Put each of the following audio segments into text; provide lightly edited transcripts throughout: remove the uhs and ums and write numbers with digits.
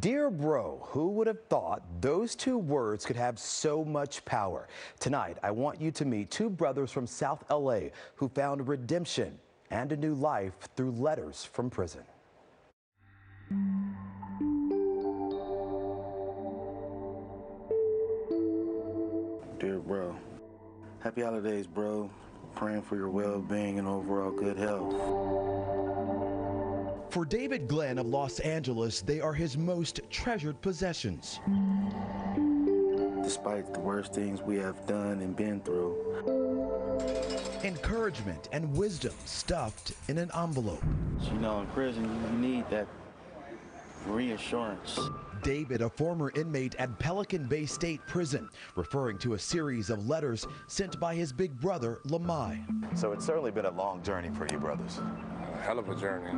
Dear Bro, who would have thought those two words could have so much power? Tonight, I want you to meet two brothers from South LA who found redemption and a new life through letters from prison. Dear Bro, happy holidays, bro. Praying for your well-being and overall good health. For David Glenn of Los Angeles, they are his most treasured possessions. Despite the worst things we have done and been through. Encouragement and wisdom stuffed in an envelope. You know, in prison, you need that reassurance. David, a former inmate at Pelican Bay State Prison, referring to a series of letters sent by his big brother, Lamai. So it's certainly been a long journey for you brothers. A hell of a journey.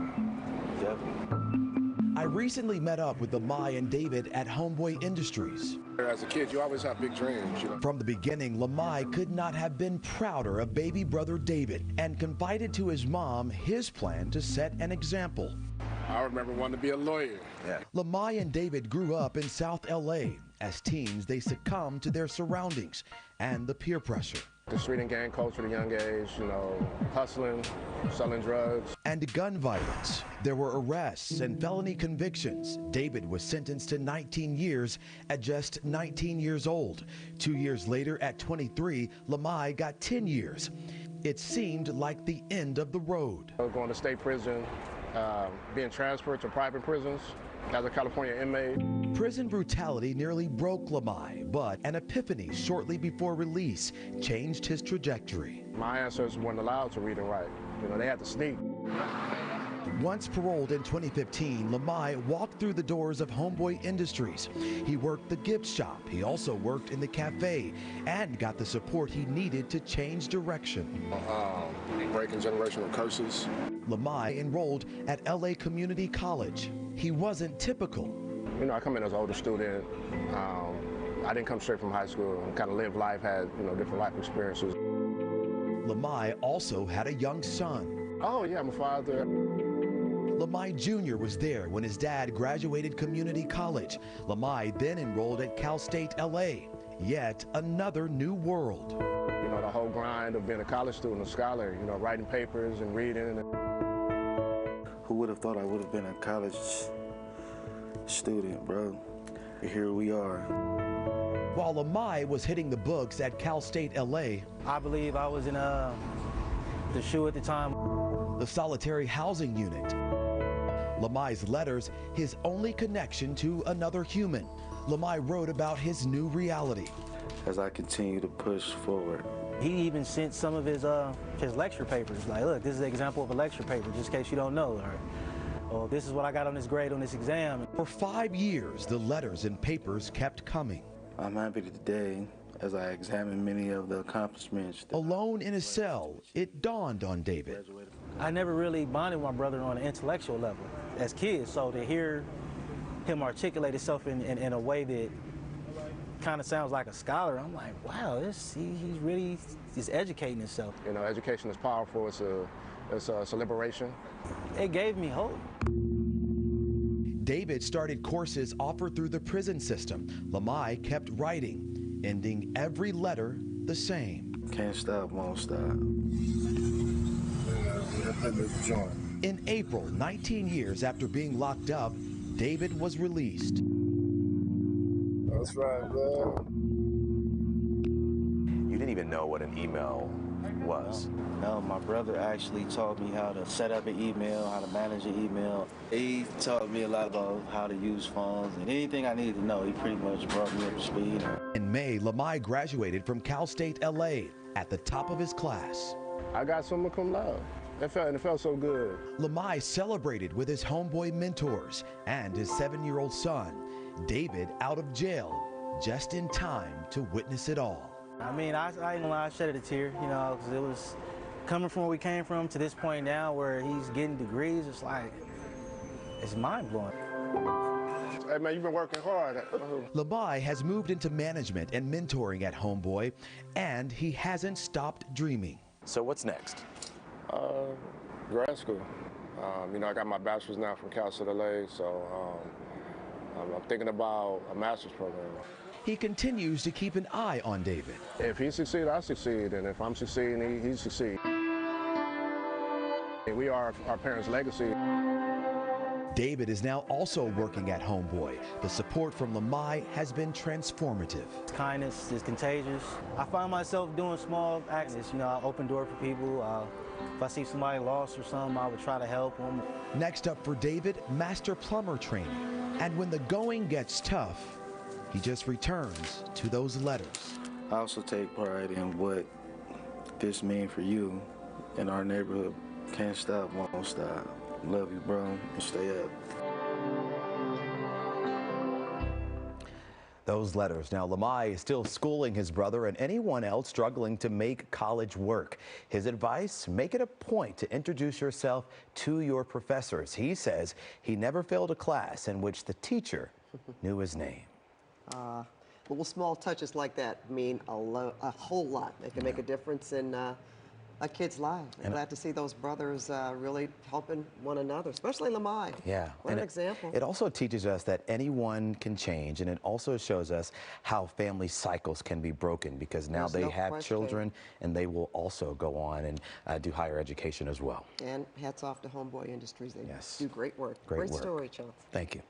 I recently met up with Lamai and David at Homeboy Industries. As a kid, you always have big dreams, you know. From the beginning, Lamai could not have been prouder of baby brother David and confided to his mom his plan to set an example. I remember wanting to be a lawyer. Lamai and David grew up in South LA. As teens, they succumbed to their surroundings and the peer pressure. The street and gang culture at a young age, you know, hustling, selling drugs. And gun violence. There were arrests and felony convictions. David was sentenced to 19 years at just 19 years old. 2 years later, at 23, Lamai got 10 years. It seemed like the end of the road. Going to state prison, being transferred to private prisons as a California inmate. Prison brutality nearly broke Lamai, but an epiphany shortly before release changed his trajectory. My ancestors weren't allowed to read and write. You know, they had to sneak. Once paroled in 2015, Lamai walked through the doors of Homeboy Industries. He worked the gift shop. He also worked in the cafe and got the support he needed to change direction. Breaking generational curses. Lamai enrolled at LA Community College. He wasn't typical. You know, I come in as an older student. I didn't come straight from high school. Kind of lived life, had, you know, different life experiences. Lamai also had a young son. Oh, yeah, I'm a father. Lamai Jr. was there when his dad graduated community college. Lamai then enrolled at Cal State LA. Yet another new world. You know, the whole grind of being a college student, a scholar, you know, writing papers and reading. Who would have thought I would have been a college student, bro? Here we are. While Lamai was hitting the books at Cal State LA, I believe I was in the SHU at the time. The solitary housing unit. Lamai's letters, his only connection to another human. Lamai wrote about his new reality. As I continue to push forward. He even sent some of his lecture papers. Like, look, this is an example of a lecture paper, just in case you don't know. Or this is what I got on this grade on this exam. For 5 years, the letters and papers kept coming. I'm happy today as I examine many of the accomplishments. Alone in his cell, it dawned on David. I never really bonded with my brother on an intellectual level as kids, so to hear him articulate himself in a way that kind of sounds like a scholar, I'm like, wow, he's really educating himself. You know, education is powerful. It's a liberation. It gave me hope. David started courses offered through the prison system. Lamai kept writing, ending every letter the same. Can't stop, won't stop. In April, 19 years after being locked up, David was released. That's right, man. You didn't even know what an email was. No, my brother actually taught me how to set up an email, how to manage an email. He taught me a lot about how to use phones and anything I needed to know. He pretty much brought me up to speed. In May, Lamai graduated from Cal State LA at the top of his class. I got summa cum laude. It felt so good. Lamai celebrated with his homeboy mentors and his 7-year-old son, David, out of jail just in time to witness it all. I mean, I ain't gonna lie, I shedded a tear, you know, because it was coming from where we came from to this point now where he's getting degrees. It's like, it's mind-blowing. Hey, man, you've been working hard. Lamai has moved into management and mentoring at Homeboy, and he hasn't stopped dreaming. So what's next? Grad school. You know, I got my bachelor's now from Cal State LA, so I'm thinking about a master's program. He continues to keep an eye on David. If he succeeds, I succeed, and if I'm succeeding, he succeeds. We are our parents' legacy. David is now also working at Homeboy. The support from Lamai has been transformative. Kindness is contagious. I find myself doing small acts. You know, I open door for people. If I see somebody lost or something, I would try to help them. Next up for David, master plumber training. And when the going gets tough, he just returns to those letters. I also take pride in what this means for you in our neighborhood. Can't stop, won't stop. Love you, bro, and stay up. Those letters. Now, Lamai is still schooling his brother and anyone else struggling to make college work. His advice, make it a point to introduce yourself to your professors. He says he never failed a class in which the teacher knew his name. Little small touches like that mean a whole lot. They can make a difference in a kid's life. I'm glad to see those brothers really helping one another, especially Lamai. Yeah. What an example. It also teaches us that anyone can change, and it also shows us how family cycles can be broken, because now There's they no have question. children and they will also go on and do higher education as well. And hats off to Homeboy Industries. They Yes. do great work. Great work. Story, Chauncey. Thank you.